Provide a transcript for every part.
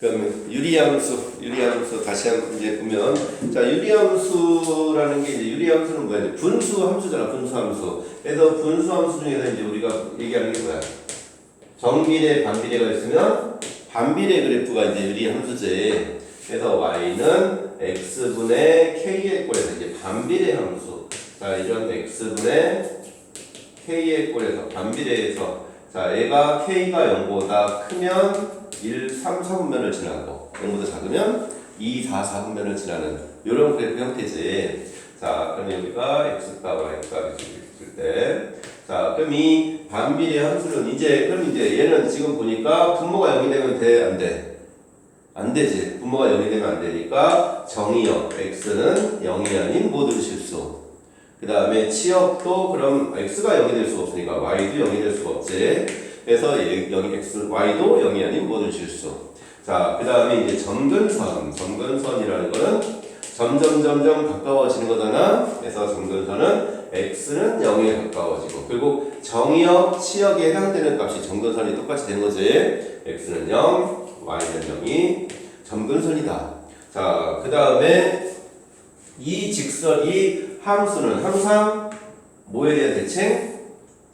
그러면 유리함수 다시 한번 이제 보면, 자, 유리함수라는 게 이제 유리함수는 뭐야? 이제 분수 함수잖아, 분수 함수. 그래서 분수 함수 중에서 이제 우리가 얘기하는 게 뭐야? 정비례, 반비례가 있으면 반비례 그래프가 이제 유리함수지. 그래서 y는 x분의 k의 꼴에서 이제 반비례 함수. 자, 이런 x분의 k의 꼴에서 반비례해서, 자, 얘가 k가 0보다 크면 1, 3, 4분면을 지나고 0보다 작으면 2, 4, 4분면을 지나는 이런 그래프 형태지. 자, 그럼 여기가 x값, y값 있을 때, 자, 그럼 이 반비례 함수는 그럼 이제 얘는 지금 보니까 분모가 0이 되면 돼, 안 돼? 안 되지. 분모가 0이 되면 안 되니까 정의역 x는 0이 아닌 모든 실수. 그 다음에 치역도 그럼 x가 0이 될 수가 없으니까 y도 0이 될 수가 없지. 그래서 여기 x, y도 0이 아닌 모든 실수. 자, 그 다음에 이제 점근선이라는 거는 점점 가까워지는 거잖아. 그래서 점근선은 x는 0에 가까워지고, 그리고 정의역, 치역에 해당되는 값이 점근선이 똑같이 되는 거지. x는 0, y는 0이 점근선이다. 자, 그 다음에 이 함수는 항상 뭐에 대한 대칭?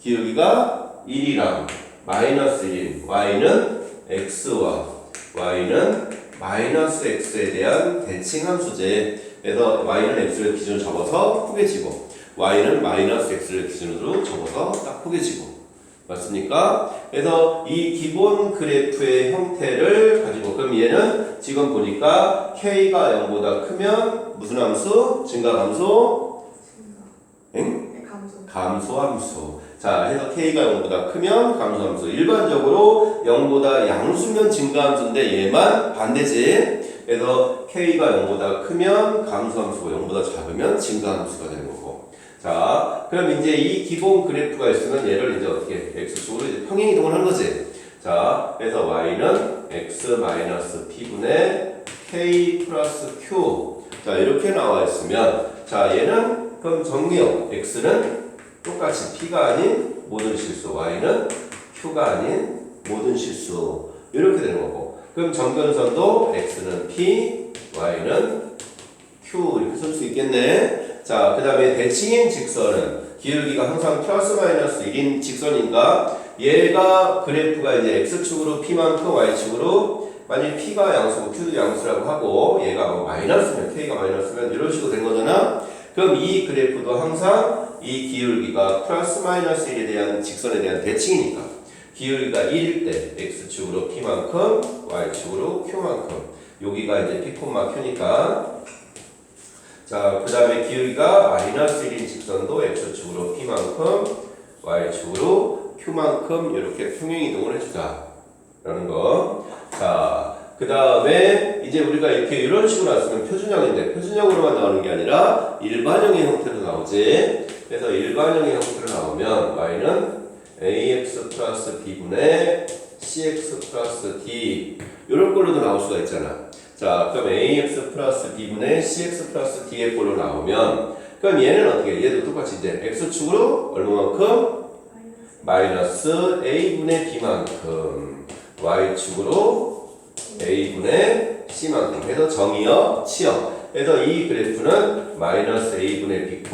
기울기가 1이랑 마이너스 1인 y는 x와 y는 마이너스 x에 대한 대칭 함수제. 그래서 y는 x를 기준으로 접어서 포개지고 y는 마이너스 x를 기준으로 접어서 딱 포개지고. 맞습니까? 그래서 이 기본 그래프의 형태를 가지고, 그럼 얘는 지금 보니까 k가 0보다 크면 무슨 함수? 증가함수? 응? 감소함수. 자, 해서 k가 0보다 크면 감소함수. 일반적으로 0보다 양수면 증가함수인데 얘만 반대지. 그래서 k가 0보다 크면 감소함수고 0보다 작으면 증가함수가 되는 거고. 자, 그럼 이제 이 기본 그래프가 있으면 얘를 이제 어떻게 x축으로 이제 평행이동을 하는 거지. 자, 그래서 y는 x-p분의 k 플러스 q. 자, 이렇게 나와 있으면, 자, 얘는 그럼 정리형 x는 똑같이 p가 아닌 모든 실수, y는 q가 아닌 모든 실수. 이렇게 되는 거고. 그럼 점근선도 x는 p, y는 q 이렇게 쓸 수 있겠네. 자, 그 다음에 대칭인 직선은 기울기가 항상 플러스 마이너스 1인 직선인가? 얘가 그래프가 이제 x축으로 p만큼 y축으로, 만약 p가 양수고 q도 양수라고 하고 얘가 뭐 마이너스면 k가 마이너스면 이런 식으로 된 거잖아. 그럼 이 그래프도 항상 이 기울기가 플러스 마이너스 1에 대한 직선에 대한 대칭이니까 기울기가 1일 때 x축으로 p만큼 y축으로 q만큼, 여기가 이제 p, q니까. 자, 그 다음에 기울기가 마이너스 1인 직선도 x축으로 p만큼 y축으로 q만큼 이렇게 평행이동을 해주자 라는 거. 자, 그 다음에 이제 우리가 이렇게 이런 식으로 나왔으면 표준형인데, 표준형으로만 나오는 게 아니라 일반형의 형태로 나오지. 그래서 일반형의 형태로 나오면 y는 ax 플러스 b분의 cx 플러스 d 이런 걸로도 나올 수가 있잖아. 자, 그럼 ax 플러스 b분의 cx 플러스 d의 꼴로 나오면, 그럼 얘는 어떻게? 얘도 똑같이 이제 x축으로 얼마만큼? 마이너스 a분의 b만큼, y축으로 a분의 c만큼 해서 정의역, 치역. 그래서 이 그래프는 마이너스 a분의 b,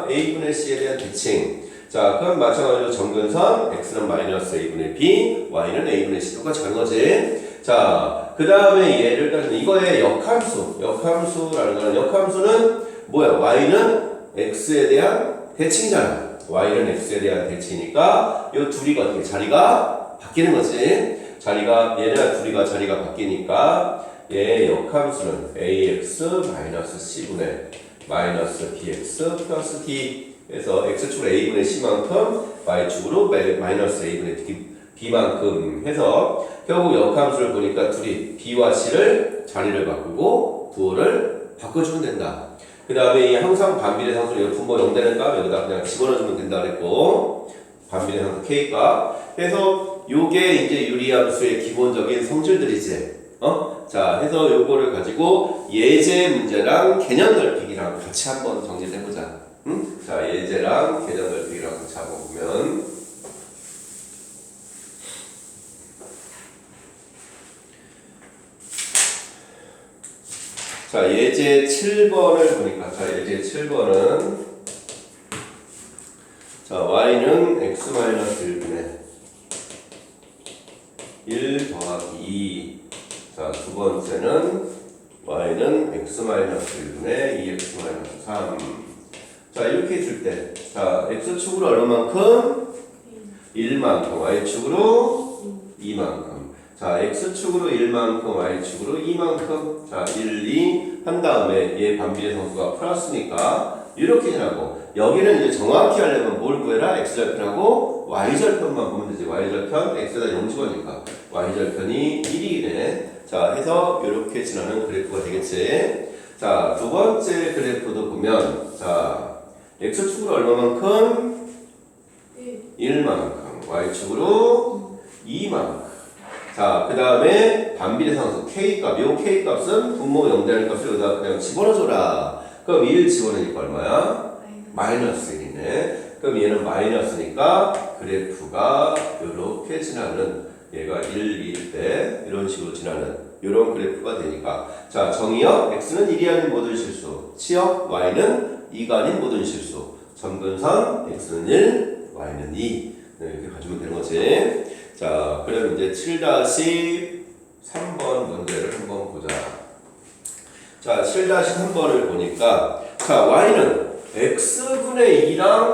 a분의 c에 대한 대칭. 자, 그럼 마찬가지로 점근선 x는 마이너스 a분의 b, y는 a분의 c 똑같이 가는 거지. 자, 그 다음에 얘를 따지면 이거의 역함수라는 거는, 역함수는 뭐야? y는 x에 대한 대칭이잖아. y는 x에 대한 대칭이니까 이 둘이 어떻게 자리가 바뀌는 거지. 얘네가 둘이가 자리가 바뀌니까 얘의 역함수는 ax-c분의 마이너스 bx 플러스 d. 그래서 x축으로 a분의 c만큼 y축으로 마이너스 a분의 b만큼 해서 결국 역함수를 보니까 둘이 b와 c를 자리를 바꾸고 부호를 바꿔주면 된다. 그 다음에 이 항상 반비례 상수는 분모 0 되는 값 여기다 그냥 집어넣어주면 된다 그랬고, 반비례 상수 k값. 그래서 요게 이제 유리함수의 기본적인 성질들이지. 자, 해서 요거를 가지고 예제 문제랑 개념 넓히기랑 같이 한번 정리를 해보자. 자, 예제랑 개념 넓히기랑 같이 한번 보면, 자, 예제 7번을 보니까, 자, 예제 7번은, 자, y는 x-1분의 1 더하기 2. 자, 두 번째는 y는 x-1분의 2x-3. 자, 이렇게 해줄 때, 자, x축으로 얼마만큼? 1만큼, y축으로 2만큼. 자, x축으로 1만큼, y축으로 2만큼. 자, 1, 2 한 다음에 얘 반비례 상수가 플러스니까 이렇게 지나고, 여기는 이제 정확히 하려면 뭘 구해라? x절편하고 y절편만 보면 되지. y절편 x에다 0 집어니까 y절편이 1이네. 자, 해서 이렇게 지나는 그래프가 되겠지. 자, 두 번째 그래프도 보면, 자, x축으로 얼마만큼? 1만큼, y축으로 2만큼. 자, 그 다음에 반비례 상수 k값, 요 k값은 분모 0되는 값을 여기다 그냥 집어넣어줘라. 그럼 1 집어넣으니까 얼마야? 마이너스 1이네. 그럼 얘는 마이너스니까 그래프가 이렇게 지나는, 얘가 1, 2일 때 이런 식으로 지나는 이런 그래프가 되니까, 자, 정의역 x는 1이 아닌 모든 실수, 치역 y는 2가 아닌 모든 실수, 점근선 x는 1, y는 2. 네, 이렇게 가지면 되는 거지. 자, 그럼 이제 7-3번 문제를 한번 보자. 자, 7-3번을 보니까, 자, y는 x분의 2랑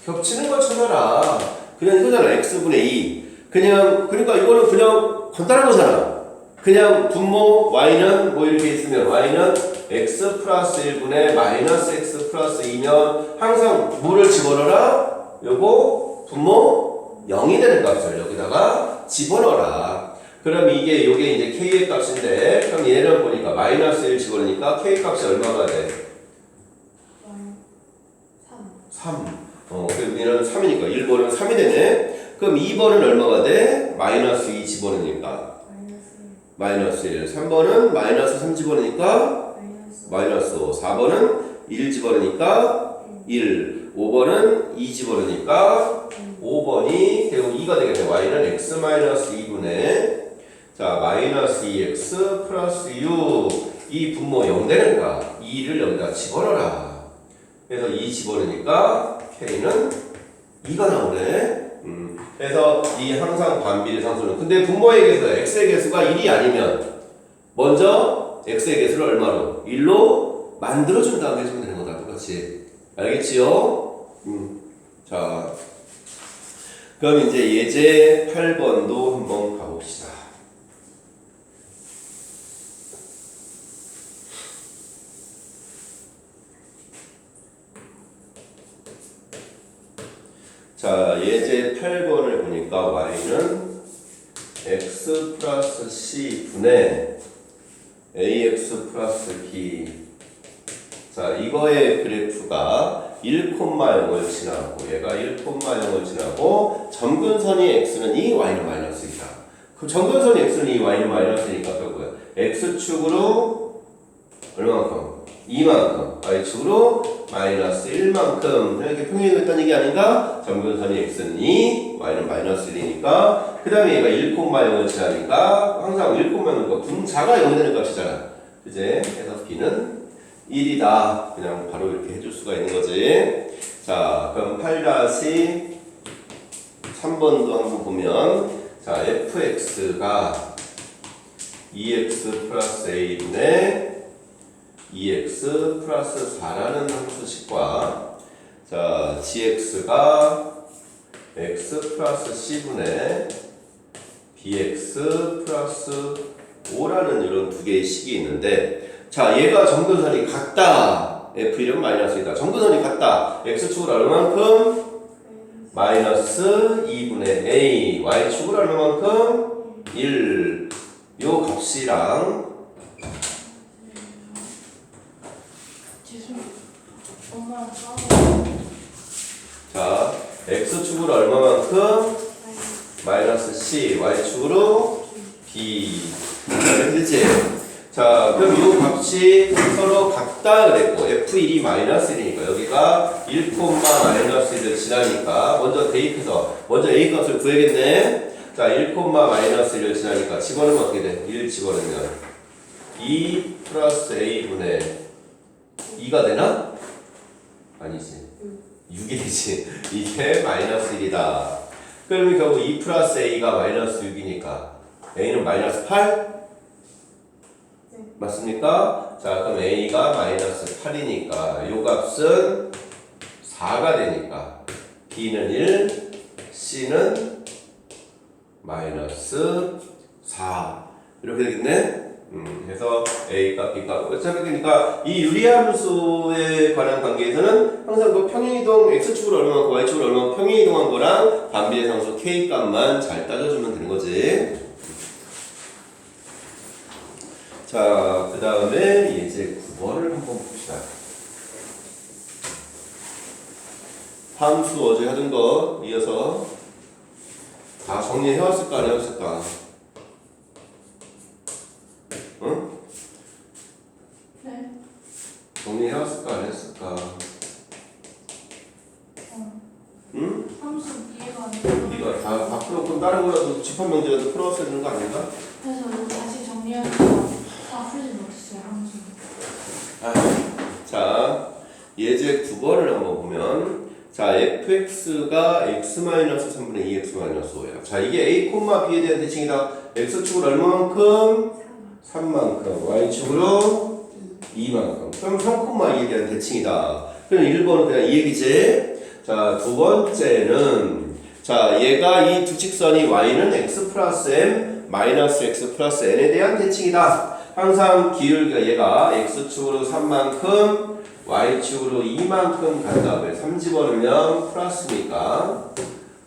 겹치는 걸 찾아라. 그냥 이거잖아. x분의 2. 그냥, 그러니까 이거는 그냥 간단한 거잖아. 그냥 분모 y는 뭐 이렇게 있으면 y는 x 플러스 1분의 마이너스 x 플러스 2면 항상 뭐를 집어넣어라? 요거 분모 0이 되는 값을 여기다가 집어넣어라. 그럼 요게 이제 k의 값인데, 그럼 얘는 보니까 마이너스 1 집어넣으니까 k 값이 얼마가 돼? 3. 그럼 얘는 3이니까 1번은 3이 되네. 그럼 2번은 얼마가 돼? 마이너스 2 집어넣으니까 마이너스 1. 3번은 마이너스 3 집어넣으니까 마이너스 5. 4번은 1 집어넣으니까 1. 5번은 2 집어넣으니까 5번이 결국 2가 되겠네. y는 x-2분의 자, 마이너스 2x 플러스 6. 이 분모 0 되는가? 2를 여기다 집어넣어라. 그래서 2 집어넣으니까 k는 2가 나오네. 그래서 이 항상 반비례 상수는, 근데 분모의 개수, x의 개수가 1이 아니면 먼저 x의 개수를 얼마로? 1로 만들어준 다음에 해주면 되는 거다. 똑같이. 알겠지요? 자, 그럼 이제 예제 8번도 한번 가봅시다. 자, 예제 8번을 보니까 y는 x 플러스 c 분의 ax 플러스 b. 자, 이거의 그래프가 1,0을 지나고, 얘가 1,0을 지나고, 점근선이 x는 2, y는 마이너스 2다. 그럼 점근선이 x는 2, y는 마이너스니까 결국은 x축으로 얼마만큼? 2만큼, y축으로 마이너스 1만큼. 이렇게 평행했다는 얘기 아닌가? 점근선이 x는 2, y는 마이너스 1이니까, 그 다음에 얘가 1,0을 지나니까 항상 1,0은 분자가 0이 되는 값이잖아. 그제? 그래서 b는 1이다. 그냥 바로 이렇게 해줄 수가 있는 거지. 자, 그럼 8-3번도 한번 보면, 자, fx가 2x 플러스 a분의 2x 플러스 4라는 함수식과, 자, gx가 x 플러스 c분의 bx 플러스 5라는 이런 두 개의 식이 있는데, 자, 얘가 점근선이 같다. f1은 마이너스이다. 점근선이 같다. x축을 얼마만큼? 마이너스 2분의 a. y축을 얼마만큼? 1. 요 값이랑 자, x축으로 얼마만큼? 마이너스 c. y축으로 b. 그렇지? 자, 그럼 이 값이 서로 같다 그랬고, f1이 마이너스 1이니까 여기가 1, 마이너스 1을 지나니까 먼저 대입해서 먼저 a 값을 구해야겠네. 자, 1, 마이너스 1을 지나니까 집어넣으면 어떻게 돼? 1 집어넣으면 2 플러스 a분의 2가 되나? 아니지. 6이지. 이게 마이너스 1이다. 그러면 결국 2 플러스 a가 마이너스 6이니까 a는 마이너스 8? 네. 맞습니까? 자, 그럼 a가 마이너스 8이니까 요 값은 4가 되니까 b는 1, c는 마이너스 4 이렇게 되겠네? 그래서 a가 b가 어차피 그러니까 이 유리함수에 관한 관계에서는 항상 그 평행이동 x축으로 얼마만큼 y축으로 얼마만큼 평행이동한 거랑 반비례상수 k 값만 잘 따져주면 되는 거지. 자, 그 다음에 예제 9번을 한번 봅시다. 함수 어제 하던 거 이어서 다 정리해왔을까 안 해왔을까? 응? 네. 정리해왔을까 안 했을까? 응? 함수 이해가 안 돼요. 우리가 다 풀었고 다른 거라도 집합 명제라도 풀어왔어야 되는 거 아닌가? 그래서 이거 다시 정리하니까 다 풀지 못했어요, 함수. 자, 예제 9번을 한번 보면 자, fx가 x-3분의 2x-5예요. 자, 이게 a, b에 대한 대칭이다. x축으로 얼마만큼? 3만큼. y축으로 2만큼. 그럼 3,2에 대한 대칭이다. 그럼 1번은 그냥 이 얘기지. 자, 두 번째는 자, 얘가 이 두 직선이 y는 x 플러스 m 마이너스 x 플러스 n에 대한 대칭이다. 항상 기울기가 얘가 x축으로 3만큼 y축으로 2만큼 간 다음에 3 집어넣으면 플러스니까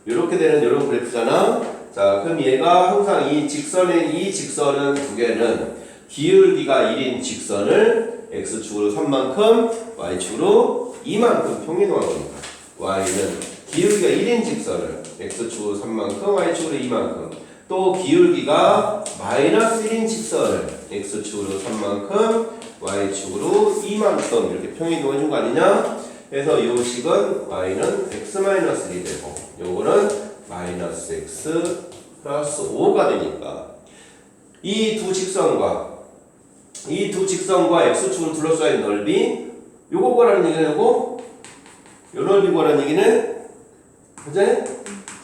이렇게 되는 이런 그래프잖아. 자, 그럼 얘가 항상 이 직선은 두 개는 기울기가 1인 직선을 x축으로 3만큼 y축으로 2만큼 평행이동한 거니까 y는 기울기가 1인 직선을 x축으로 3만큼 y축으로 2만큼 또 기울기가 마이너스 1인 직선을 x축으로 3만큼 y축으로 2만큼 이렇게 평행이동해 준 거 아니냐? 그래서 이 식은 y는 x-1이 되고 요거는 마이너스 x 플러스 5가 되니까 이 두 직선과 x축을 둘러싸인 넓이 요거 구하라는 얘기는 요 넓이 구하라는 얘기는 그지?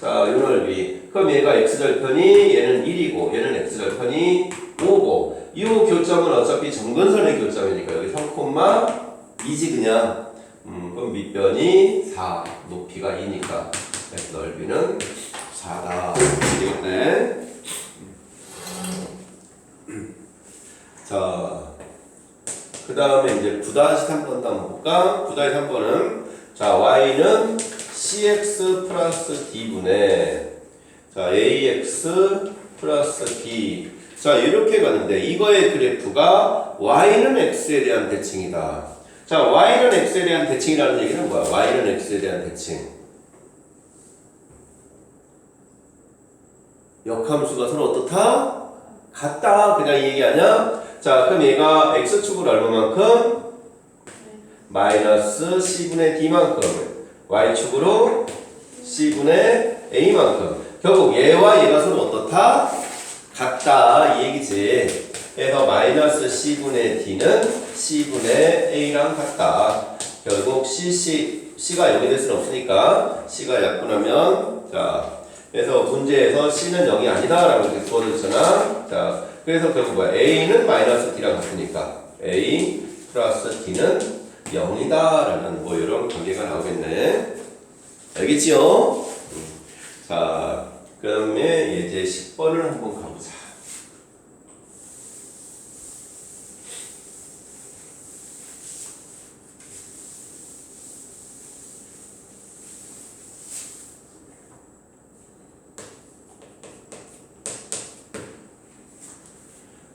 자, 요 넓이 그럼 얘가 x절편이 얘는 1이고 얘는 x절편이 5고 이 교점은 어차피 정근선의 교점이니까 여기 3,2지 그냥 그럼 밑변이 4 높이가 2니까 넓이는 4다 되겠네. 자, 그 다음에 이제 9-3번 한번 볼까? 9-3번은 자, y는 cx 플러스 d분의 자, ax 플러스 b 자, 이렇게 가는데 이거의 그래프가 y는 x에 대한 대칭이다. 자, y는 x에 대한 대칭이라는 얘기는 뭐야? y는 x에 대한 대칭. 역함수가 서로 어떻다? 같다. 그냥 이 얘기 아니야? 자, 그럼 얘가 x축으로 얼마만큼? 마이너스 c분의 d만큼 y축으로 c분의 a만큼 결국 얘와 얘가 서로 어떻다? 같다 이 얘기지. 그래서 마이너스 c분의 d는 c분의 a랑 같다. 결국 c가 0이 될 수는 없으니까 c가 약분하면 자 그래서 문제에서 c는 0이 아니다 라고 이렇게 주어졌잖아. 자 그래서 결국 뭐야 a는 마이너스 d랑 같으니까 a 플러스 d는 0이다 라는 뭐 이런 관계가 나오겠네. 알겠지요? 자 그 다음에 예제 10번을 한번 가보자.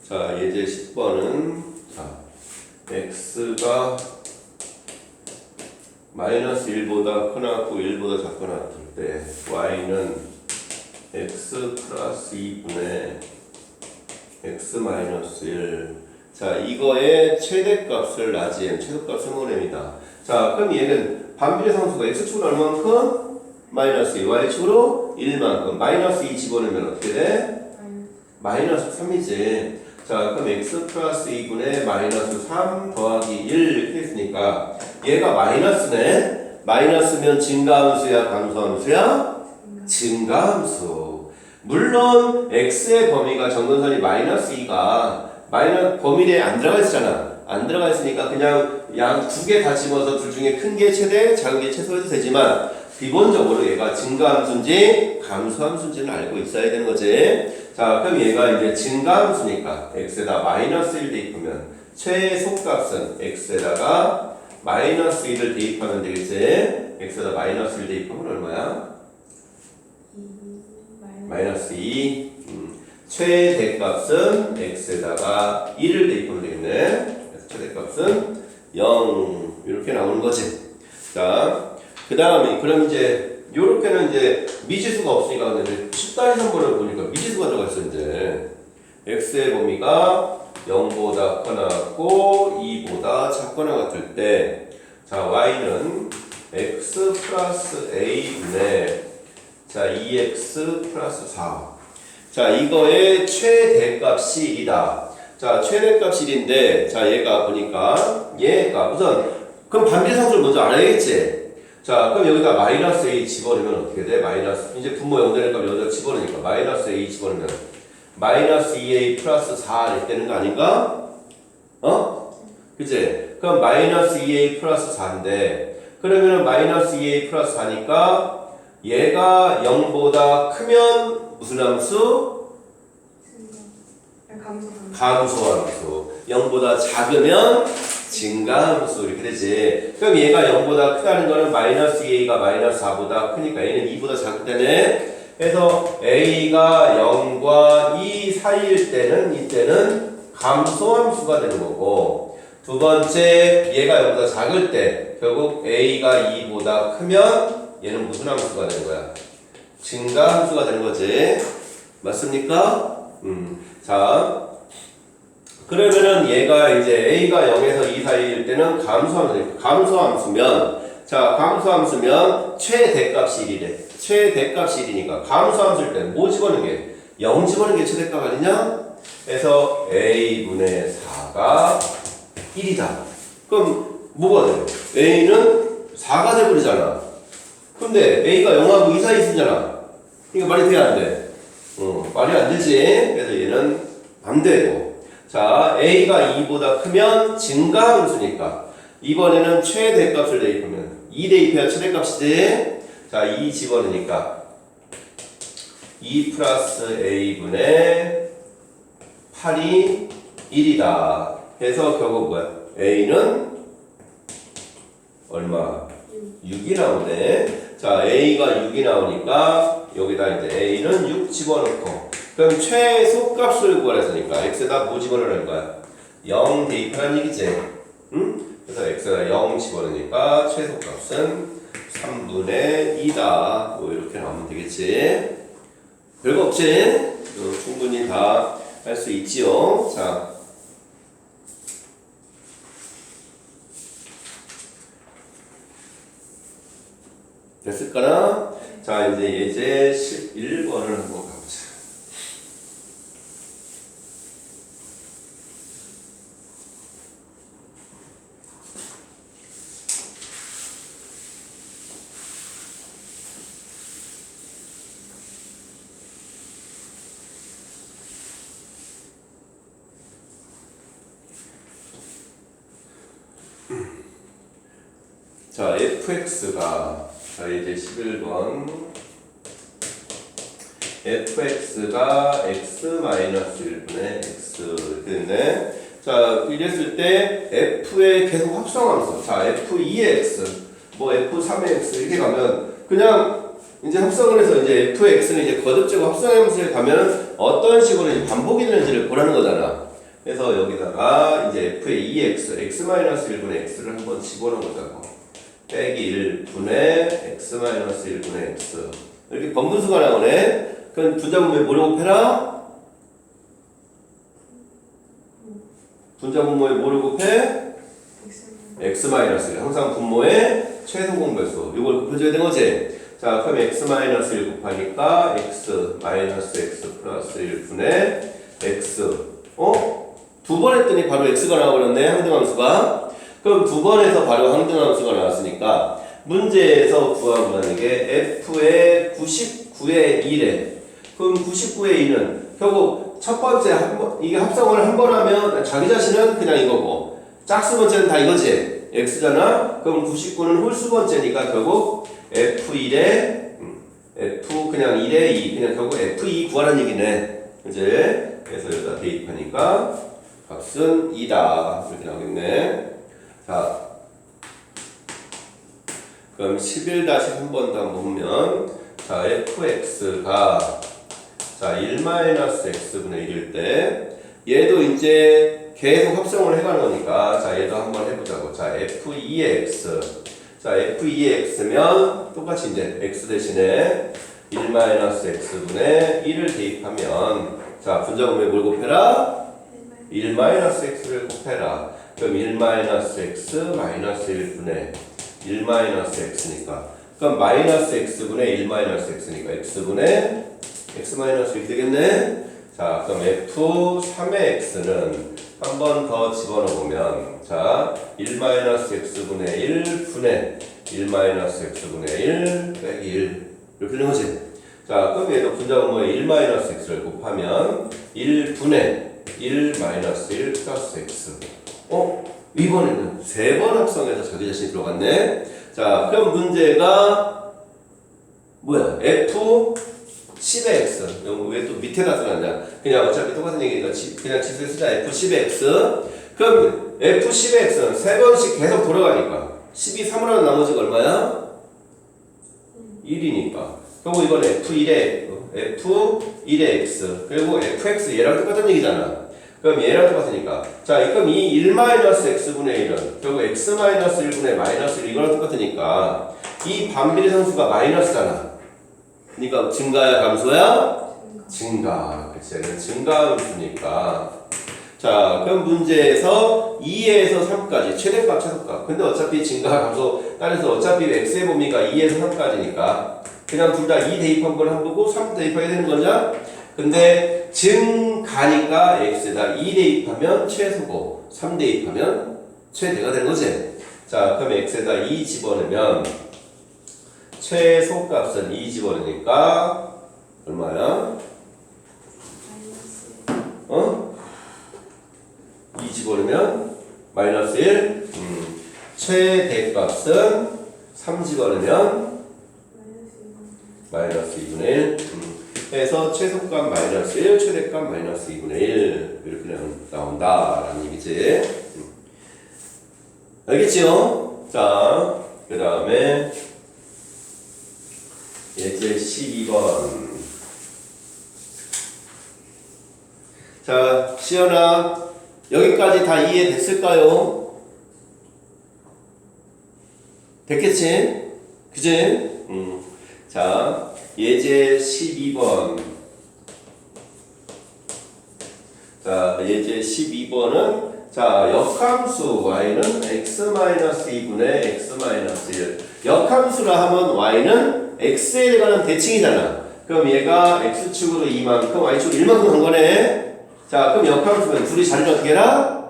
자, 예제 10번은 자, x가 마이너스 1보다 크나고 1보다 작거나 같을 때 y는 x 플러스 2분의 x 마이너스 1 자, 이거의 최대값을 라지 m, 최소값을 m이다. 자, 그럼 얘는 반비례상수가 x축으로 얼마만큼? 마이너스 2, y축으로 1만큼 마이너스 2 집어넣으면 어떻게 돼? 마이너스 3이지. 자, 그럼 x 플러스 2분의 마이너스 3 더하기 1 이렇게 했으니까 얘가 마이너스네. 마이너스면 증가함수야, 감소함수야? 증가함수. 물론 x의 범위가 정근선이 마이너스 2가 마이너스 범위 내에 안 들어가 있잖아. 안 들어가 있으니까 그냥 양 두 개 다 집어서 둘 중에 큰 게 최대, 작은 게 최소해도 되지만 기본적으로 얘가 증가함수인지 감소함수인지는 알고 있어야 되는 거지. 자, 그럼 얘가 이제 증가함수니까 x에다 마이너스 1 대입하면 최소값은 x에다가 마이너스 1을 대입하면 되겠지. x에다 마이너스 1 대입하면 얼마야? 마이너스 2. 최대값은 x에다가 1을 대입하면 되겠네. 그래서 최대값은 0 이렇게 나오는 거지. 자, 그 다음에 그럼 이제 요렇게는 이제 미지수가 없으니까 근데 10-3번을 보니까 미지수가 들어갔어. 이제 x의 범위가 0보다 커나 같고 2보다 작거나 같을 때, 자, y는 x 플러스 a분의 자 2x 플러스 4. 자, 이거의 최대값이 1이다. 자, 최대값이 1인데, 자, 얘가 보니까 얘가 우선 그럼 반비례상수를 먼저 알아야겠지. 자, 그럼 여기다 마이너스 a 집어넣으면 어떻게 돼? 마이너스 이제 분모 0 되니까 여기다 집어넣으니까 마이너스 a 집어넣으면 마이너스 2a 플러스 4 이렇게 되는 거 아닌가? 어? 그치? 그럼 마이너스 2a 플러스 4인데 그러면은 마이너스 2a 플러스 4니까 얘가 0보다 크면 무슨 함수? 감소함수. 0보다 작으면 증가함수 이렇게 되지. 그럼 얘가 0보다 크다는 거는 마이너스 2a가 마이너스 4보다 크니까 얘는 2보다 작을 때네. 그래서 a가 0과 2 사이일 때는 이때는 감소함수가 되는 거고, 두 번째 얘가 0보다 작을 때 결국 a가 2보다 크면 얘는 무슨 함수가 되는 거야? 증가함수가 되는 거지. 맞습니까? 자, 그러면은 얘가 이제 a가 0에서 2 사이일 때는 감소함수니까 감소함수면, 자, 감소함수면 최대값이 1이래. 최대값이 1이니까 감소함수일 때 뭐 집어넣는 게? 0 집어넣는 게 최대값 아니냐? 그래서 a분의 4가 1이다. 그럼 뭐가 돼? a는 4가 돼버리잖아. 근데 a가 0하고 2 사이 있잖아. 이거 말이 돼, 안 돼? 말이 안 되지. 그래서 얘는 안 되고. 자, a가 2보다 크면 증가함수니까 이번에는 최대값을 대입하면 2 대입해야 최대값이지. 자, 2 집어넣으니까 2 플러스 a분의 8이 1이다. 그래서 결국 뭐야? a는 얼마? 6이 나오네. 자, a가 6이 나오니까 여기다 이제 a는 6 집어넣고, 그럼 최소값을 구하랬으니까 x에다 뭐 집어넣는 거야? 0 대입하라는 얘기지. 응? 그래서 x에다 0 집어넣으니까 최소값은 3분의 2다. 뭐 이렇게 나오면 되겠지. 별거 없지? 충분히 다 할 수 있지요. 자, 됐을까나? 자, 이제 예제 11번을 한번 가보자. 자, fx가, 자, 이제 11번 fx가 x-1분의 x 이렇게 됐네. 자, 이랬을 때 f의 계속 합성함수, 자, f2x 뭐 f3의 x 이렇게 가면 그냥 이제 합성을 해서 이제 f의 x는 이제 거듭제곱 합성함수에 가면 어떤 식으로 이제 반복이 되는지를 보라는 거잖아. 그래서 여기다가 이제 f의 2x x-1분의 x를 한번 집어넣어보자고. 빼기 1분의 x-1분의 x 이렇게 번분수가 나오네. 그럼 분자분모에 뭐를 곱해라? 분자분모에 뭐를 곱해? x-1 항상 분모의 최소 공배수 이걸 곱해줘야 되는 거지. 자, 그럼 x-1 곱하니까 x 플러스 1분의 x 두 번 했더니 바로 x가 나와버렸네, 항등함수가. 그럼 두 번 해서 바로 항등함수가 나왔으니까 문제에서 구하고라는 게 f의 99의 1에, 그럼 99의 1은 결국 첫 번째 이게 합성을 한 번 하면 자기 자신은 그냥 이거고 짝수 번째는 다 이거지, x잖아. 그럼 99는 홀수 번째니까 결국 f1에 f 그냥 1에 2, 그냥 결국 f2 구하라는 얘기네, 그지? 그래서 여기다 대입하니까 값은 2다 이렇게 나오겠네. 자, 그럼 11-3번도 한번 보면, 자, fx가 자 1-x분의 1일 때 얘도 이제 계속 합성을 해가는 거니까 자 얘도 한번 해보자고. 자 f2x, 자 f2x면 똑같이 이제 x 대신에 1-x분의 1을 대입하면 자 분자분모에 뭘 곱해라? 1-x를 곱해라. 그럼 1-x 마이너스 1분의 1-x니까 그럼 마이너스 x분의 1-x니까 x분의 x-1 되겠네. 자 그럼 f3의 x는 한 번 더 집어넣으면 자 1-x분의 1분의 1-x분의 1 빼기 1 이렇게 되는 거지. 자 그럼 얘도 분자분모에 1-x를 곱하면 1분의 1-1 플러스 x. 이번에는 세 번 합성해서 자기 자신이 들어갔네. 자 그럼 문제가 뭐야? f 10의 x. 왜 또 밑에다 써놨냐? 그냥 어차피 똑같은 얘기니까 그냥 지수에 쓰자. f10의 x. 그럼 f10의 x는 세 번씩 계속 돌아가니까 12 3으로 하는 나머지가 얼마야? 1이니까. 그리고 이건 f1의 x 그리고 fx 얘랑 똑같은 얘기잖아. 그럼 얘랑 똑같으니까 자 그럼 이 1-x분의 1은 결국 x-1분의 마이너스 1 이거랑 똑같으니까 이 반비례 상수가 마이너스잖아. 그러니까 증가야 감소야? 증가. 그치? 증가함수니까. 자 그럼 문제에서 2에서 3까지 최대값 최소값. 근데 어차피 증가 감소 따라서 어차피 x의 범위가 2에서 3까지니까 그냥 둘 다 2 대입한 걸 한 거고 3 대입하게 되는 거냐? 근데 증가니까 x에다 2 대입하면 최소고 3 대입하면 최대가 되는 거지. 자 그럼 x에다 2 집어넣으면 최소값은 2 집어넣으니까 얼마야? 2 집어넣으면 마이너스 1. 최대값은 3 집어넣으면 마이너스 2분의 1. 해서 최소값 마이너스 1, 최대값 마이너스 2분의 1 이렇게 나온다라는 얘기지. 알겠지요? 자, 그 다음에 예제 12번. 자, 시연아, 여기까지 다 이해됐을까요? 됐겠지? 그지? 자, 예제 12번. 자, 예제 12번은 자, 역함수 y는 x-2분의 x-1. 역함수라 하면 y는 x에 관한 대칭이잖아. 그럼 얘가 x축으로 2만큼, y축으로 1만큼 한 거네. 자, 그럼 역함수면 둘이 자리를 어떻게 해라?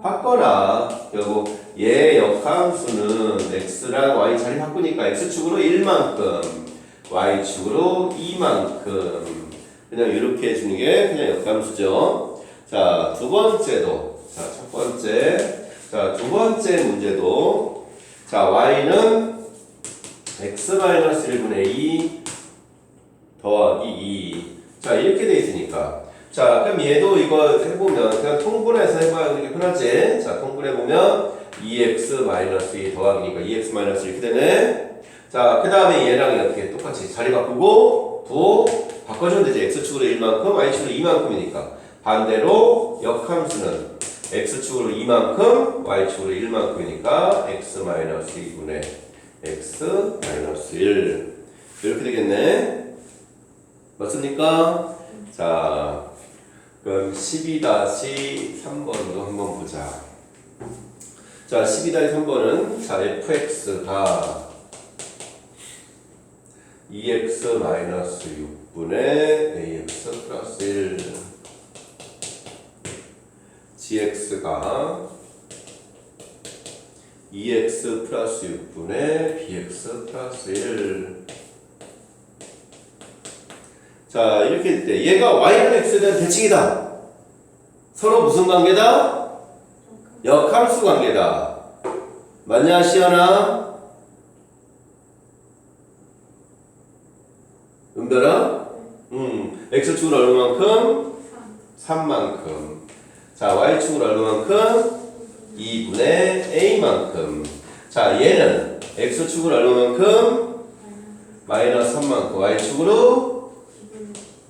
바꿔라. 결국 얘 역함수는 x랑 y 자리 바꾸니까 x축으로 1만큼, y축으로 2만큼. 그냥 이렇게 해주는 게 그냥 역함수죠. 자, 두 번째도. 자, 첫 번째. 자, 두 번째 문제도. 자, y는 x-1분의 2 더하기 2. 자, 이렇게 돼 있으니까. 자, 그럼 얘도 이거 해보면 그냥 통분해서 해봐야 되게 편하지. 자, 통분해보면 2x-2 더하기니까 2x- 이렇게 되네. 자, 그 다음에 얘랑 이렇게 똑같이 자리 바꾸고 부 바꿔주면 되지. x축으로 1만큼, y축으로 2만큼이니까. 반대로 역함수는 x축으로 2만큼, y축으로 1만큼이니까 x-2분의 x-1 이렇게 되겠네. 맞습니까? 자, 그럼 12-3번도 한번 보자. 자, 12-3번은 자, fx가 2x-6분의 ax 플러스 1. gx가 2x 플러스 6분의 bx 플러스 1. 자, 이렇게 될 때 얘가 y는 x에 대한 대칭이다. 서로 무슨 관계다? 역함수 관계다. 맞냐, 시연아? 은별아? x축은 얼마만큼? 3만큼. 자, y축은 얼마만큼? 2분의 a만큼. 자, 얘는 x축은 얼마만큼? 마이너스 3만큼. y축으로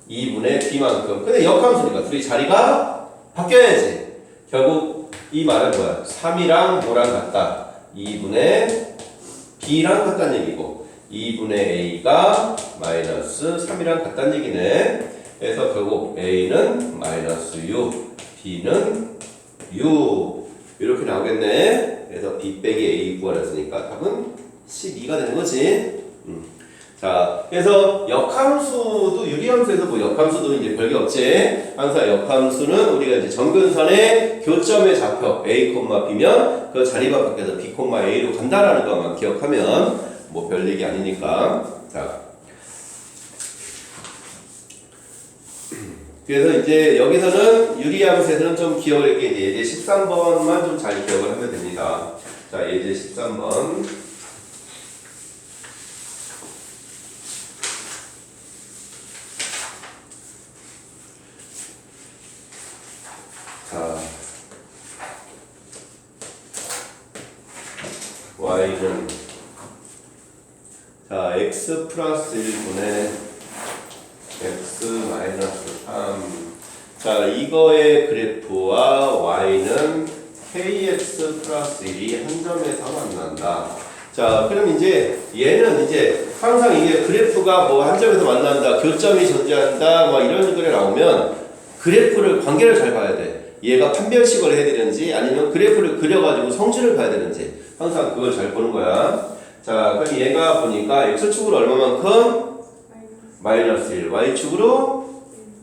2분의 b만큼. 근데 역함수니까 둘이 자리가 바뀌어야지. 결국 이 말은 뭐야? 3이랑 뭐랑 같다? 2분의 b랑 같다는 얘기고 2분의 a가 마이너스 3이랑 같다는 얘기네. 그래서 결국 a는 마이너스 6, b는 6 이렇게 나오겠네. 그래서 b 빼기 a 구하랬으니까 답은 12가 되는 거지. 자, 그래서 역함수도 유리함수에서 뭐 역함수도 이제 별게 없지. 항상 역함수는 우리가 이제 정근선의 교점의 좌표 a, b면 그 자리가 바뀌어서 b, a로 간다라는 것만 기억하면 뭐 별 얘기 아니니까. 자, 그래서 이제 여기서는 유리함수에서는 좀 기억을 할게. 이제 예제 13번만 좀 잘 기억을 하면 됩니다. 자, 예제 13번. 자, y는 자 x 플러스 1분의 x 마이너스 3. 자, 이거의 그래프와 y는 kx 플러스 1이 한 점에서 만난다. 자, 그럼 이제 얘는 이제 항상 이게 그래프가 뭐 한 점에서 만난다, 교점이 존재한다, 뭐 이런 식으로 나오면 그래프를 관계를 잘 봐야 돼. 얘가 판별식을 해야 되는지 아니면 그래프를 그려가지고 성질을 봐야 되는지 항상 그걸 잘 보는 거야. 자, 그럼 얘가 보니까 x축으로 얼마만큼? 마이너스 1, y축으로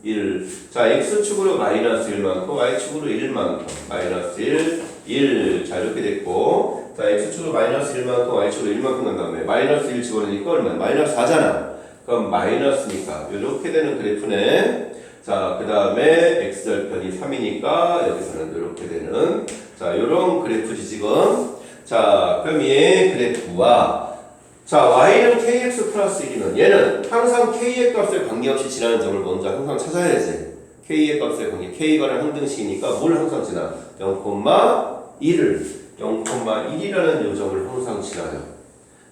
1. 자, x축으로 마이너스 1만큼, y축으로 1만큼. 마이너스 1, 1. 자, 이렇게 됐고. 자, x축으로 마이너스 1만큼, y축으로 1만큼 간 다음에 마이너스 1 집어넣으니까 얼마야? 마이너스 4잖아. 그럼 마이너스니까 이렇게 되는 그래프네. 자, 그 다음에 x절편이 3이니까 여기서는 이렇게 되는 자, 요런 그래프지 지금. 자, 그럼 얘 그래프와 자, y는 kx 플러스 1이면 얘는 항상 k의 값에 관계없이 지나는 점을 먼저 항상 찾아야지. k의 값에 관계, k가 항등식이니까 뭘 항상 지나? 0,1을 0,1이라는 요점을 항상 지나요.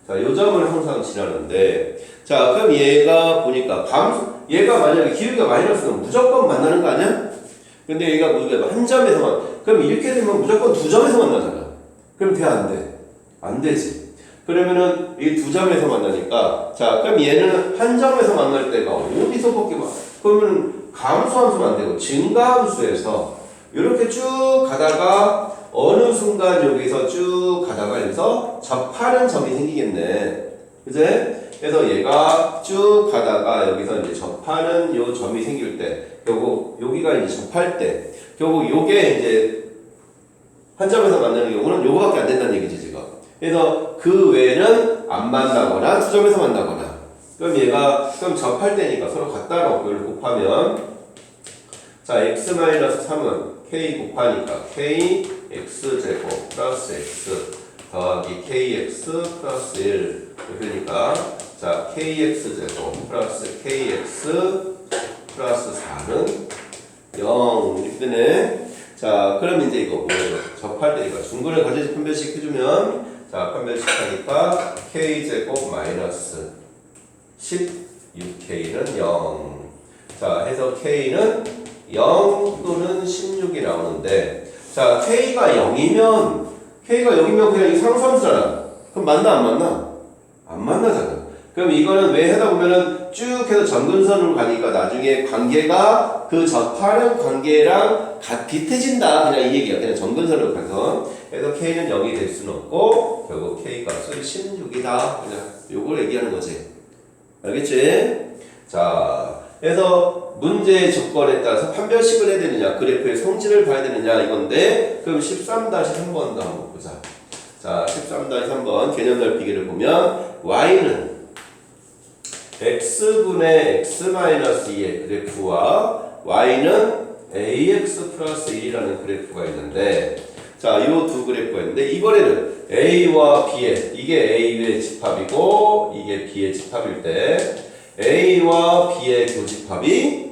자, 요점을 항상 지나는데 자, 그럼 얘가 보니까 얘가 만약에 기울기가 마이너스면 무조건 만나는 거 아니야? 근데 얘가 한 점에서만 그럼 이렇게 되면 무조건 두 점에서 만나잖아. 그럼 돼, 안 돼? 안 되지. 그러면은 이 두 점에서 만나니까 자, 그럼 얘는 한 점에서 만날 때가 어디서 바뀌면 그러면 감소함수는 안 되고 증가함수에서 이렇게 쭉 가다가 어느 순간 여기서 쭉 가다가 여기서 접하는 점이 생기겠네. 그제? 그래서 얘가 쭉 가다가 여기서 이제 접하는 요 점이 생길 때 결국 여기가 이제 접할 때 결국 요게 이제 한 점에서 만나는 경우는 요거밖에 안 된다는 얘기지 지금. 그래서 그 외에는 안 만나거나 두 점에서 만나거나. 그럼 얘가 그럼 접할 때니까 서로 갖다 놓고 이걸 곱하면 자 x-3은 k 곱하니까 k x제곱 플러스 x 더하기 kx 플러스 1 그러니까 자 kx제곱 플러스 kx 플러스 4는 0 이렇게 되네. 자, 그럼 이제 이거 뭐예요? 접할 때니까 중근을 가지지 판별식 해주면 자, 판별식 하니까 k제곱 마이너스 16k는 0. 자, 해서 k는 0 또는 16이 나오는데 자, k가 0이면 그냥 이 상수함수잖아. 그럼 만나 안 만나? 안 만나잖아. 그럼 이거는 왜 하다 보면은 쭉 해서 점근선으로 가니까 나중에 관계가 그 접하는 관계랑 비슷해진다. 그냥 이 얘기야. 그냥 점근선으로 가서. 그래서 K는 0이 될 수는 없고 결국 K 값은 16이다. 그냥 요걸 얘기하는 거지. 알겠지? 자, 그래서 문제의 조건에 따라서 판별식을 해야 되느냐, 그래프의 성질을 봐야 되느냐 이건데, 그럼 13-3번도 한번 보자. 자, 13-3번 개념 넓히기를 보면 y는 x분의 x-2의 그래프와 y는 ax 플러스 1이라는 그래프가 있는데, 자, 요 두 그래프가 있는데 이번에는 a와 b의, 이게 a의 집합이고 이게 b의 집합일 때 a와 b의 교집합이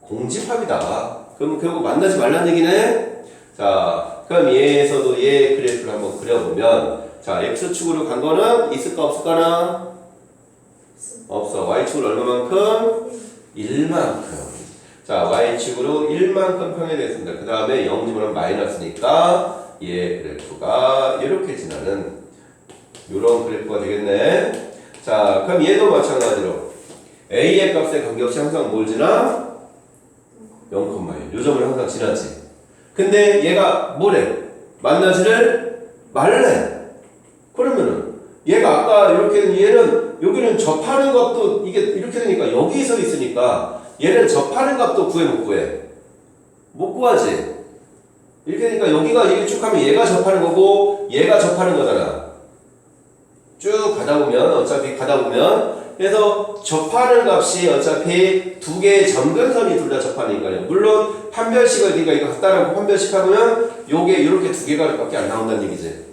공집합이다. 그럼 결국 만나지 말라는 얘기네. 자, 그럼 얘에서도 얘 그래프를 한번 그려보면, 자, x축으로 간 거는 있을까 없을까나? 없어. y축으로 얼마만큼? 1만큼. 자, y축으로 1만큼 평행되겠습니다. 그 다음에 0집으로 마이너스니까 얘 그래프가 이렇게 지나는 요런 그래프가 되겠네. 자, 그럼 얘도 마찬가지로 a의 값에 관계없이 항상 뭘 지나? 0,1. 요 점을 항상 지나지. 근데 얘가 뭐래? 만나지를 말래. 그러면은 얘가 아까 이렇게 된 얘는 여기는 접하는 값도 이게 이렇게 되니까 여기서 있으니까 얘는 접하는 값도 구해 못 구해? 못 구하지. 이렇게 되니까 여기가 이렇게 쭉 하면 얘가 접하는 거고 얘가 접하는 거잖아. 쭉 가다 보면 어차피 가다 보면 그래서 접하는 값이 어차피 두 개의 점근선이 둘 다 접하니까요. 물론 판별식을 그러니까 이거 갖다라고 판별식 하면 요게 이렇게 두 개가 밖에 안 나온다는 얘기지.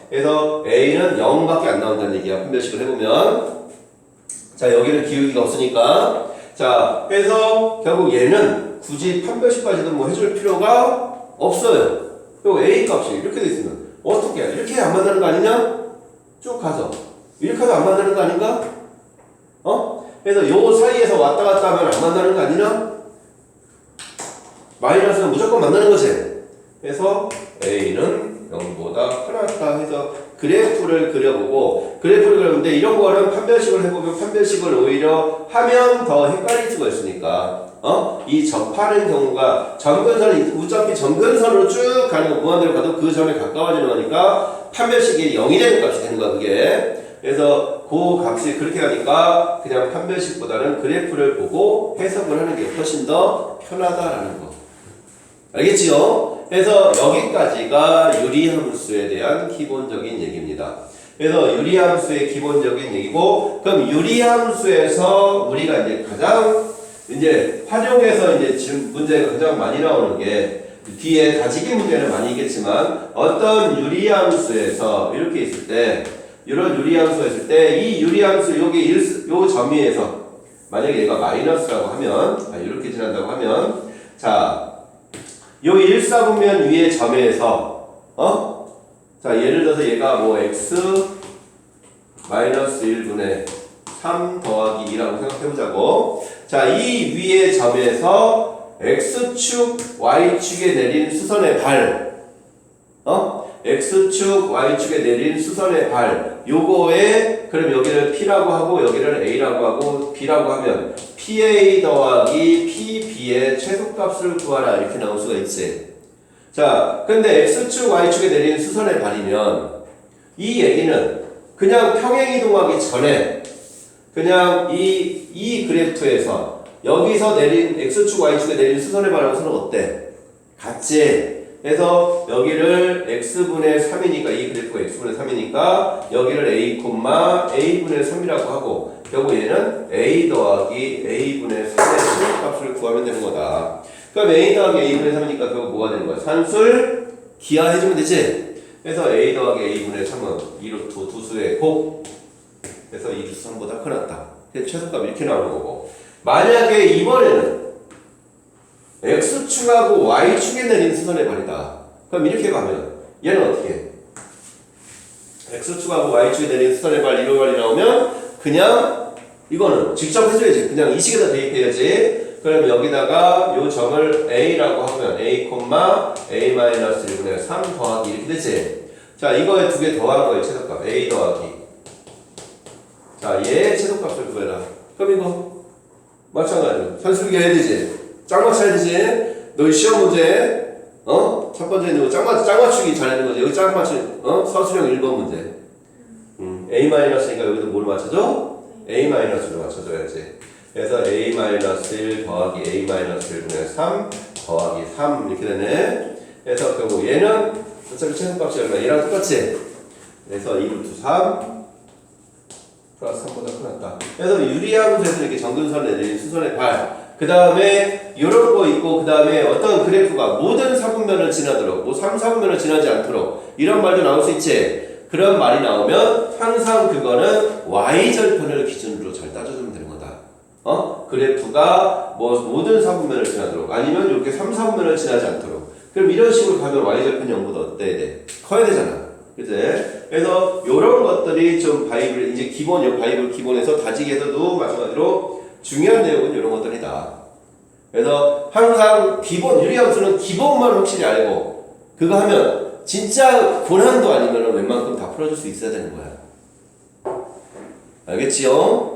그래서 A는 0밖에 안 나온다는 얘기야. 판별식을 해보면. 자, 여기는 기울기가 없으니까. 자, 그래서 결국 얘는 굳이 판별식까지도 뭐 해줄 필요가 없어요. 그리고 A 값이 이렇게 돼 있으면 어떻게 해? 이렇게 안 만나는 거 아니냐? 쭉 가서 이렇게 해서 안 만나는 거 아닌가? 그래서 요 사이에서 왔다 갔다 하면 안 만나는 거 아니냐? 마이너스는 무조건 만나는 거지. 그래서 A는 0보다 크다 해서 그래프를 그려보고, 그래프를 그렸는데 이런 거는 판별식을 해보면 판별식을 오히려 하면 더 헷갈릴 수가 있으니까 이 접하는 경우가 점근선이 어차피 점근선으로 쭉 가는 거 무한대로 가도 그 점에 가까워지는 거니까 판별식이 0이 되는 값이 되는 거야 그게. 그래서 그 값이 그렇게 가니까 그냥 판별식보다는 그래프를 보고 해석을 하는 게 훨씬 더 편하다라는 거. 알겠지요? 그래서 여기까지가 유리함수에 대한 기본적인 얘기입니다. 그래서 유리함수의 기본적인 얘기고, 그럼 유리함수에서 우리가 이제 가장 이제 활용해서 이제 지금 문제가 가장 많이 나오는 게 뒤에 다지기 문제는 많이 있겠지만 어떤 유리함수에서 이렇게 있을 때, 이런 유리함수가 있을 때 이 유리함수 여기 요 점위에서 만약에 얘가 마이너스라고 하면 이렇게 지난다고 하면, 자, 요 1사분면 위의 점에서 자, 예를 들어서 얘가 뭐 x 마이너스 1분의 3 더하기 2라고 생각해보자고. 자, 이 위의 점에서 x축 y축에 내린 수선의 발 x축 y축에 내린 수선의 발 요거에 그럼 여기를 p라고 하고 여기를 a라고 하고 b라고 하면 pa 더하기 pb의 최소값을 구하라 이렇게 나올 수가 있지. 자, 근데 x축 y축에 내린 수선의 발이면 이 얘기는 그냥 평행이동하기 전에 그냥 이 그래프에서 여기서 내린 x축 y축에 내린 수선의 발하고서는 어때? 같지? 그래서 여기를 x분의 3이니까 이 그래프가 x분의 3이니까 여기를 a분의 3이라고 하고 결국 얘는 a 더하기 a분의 3의 최소값을 구하면 되는 거다. 그럼 a 더하기 a분의 3이니까 결국 뭐가 되는 거야? 산술 기하해주면 되지? 그래서 a 더하기 a분의 3은 2루트 두수의 곱. 그래서 2루트 3보다 크다. 그래서 최소값이 이렇게 나오는 거고. 만약에 이번에는 x축하고 y축에 내린 수선의 발이다. 그럼 이렇게 가면 얘는 어떻게 해? x축하고 y축에 내린 수선의 발 이런 발이 나오면 그냥 이거는 직접 해줘야지. 그냥 이 식에다 대입해야지. 그럼 여기다가 요 점을 a라고 하면 a,a-1분의 3 더하기 이렇게 되지. 자, 이거에 두 개 더한 거예요. 최소값 a 더하기. 자, 얘 최소값을 구해라. 그럼 이거 마찬가지로 산술기 해야 되지. 짝 맞춰야 되지. 너 시험 문제 첫 번째 있는 거 짝 맞추기 잘하는 거지. 여기 짝 맞추 서술형 1번 문제. a-니까 여기도 뭘 맞춰줘? a-로 맞춰줘야지. 그래서 a-1 더하기 a-1 분의 3 더하기 3 이렇게 되네. 그래서 결국 얘는 어차피 최소값이 얼마? 얘랑 똑같지? 그래서 2루트 3 플러스 3보다 크다. 그래서 유리함수에서 이렇게 정근선에 내린 수선의 발. 그 다음에 이런 거 있고 그 다음에 어떤 그래프가 모든 사분면을 지나도록 뭐 3, 4분면을 지나지 않도록 이런 말도 나올 수 있지. 그런 말이 나오면 항상 그거는 y절편을 기준으로 잘 따져주면 되는 거다. 그래프가 뭐 모든 사분면을 지나도록 아니면 이렇게 3, 4분면을 지나지 않도록. 그럼 이런 식으로 가면 y절편 0보다 어때야 돼? 커야 되잖아. 그치? 그래서 이런 것들이 좀 바이블 이제 기본 바이블 기본에서 다지기에서도 마찬가지로 중요한 내용은 이런 것들이다. 그래서 항상 기본 유리함수는 기본만 확실히 알고 그거 하면 진짜 고난도 아니면 웬만큼 다 풀어줄 수 있어야 되는 거야. 알겠지요?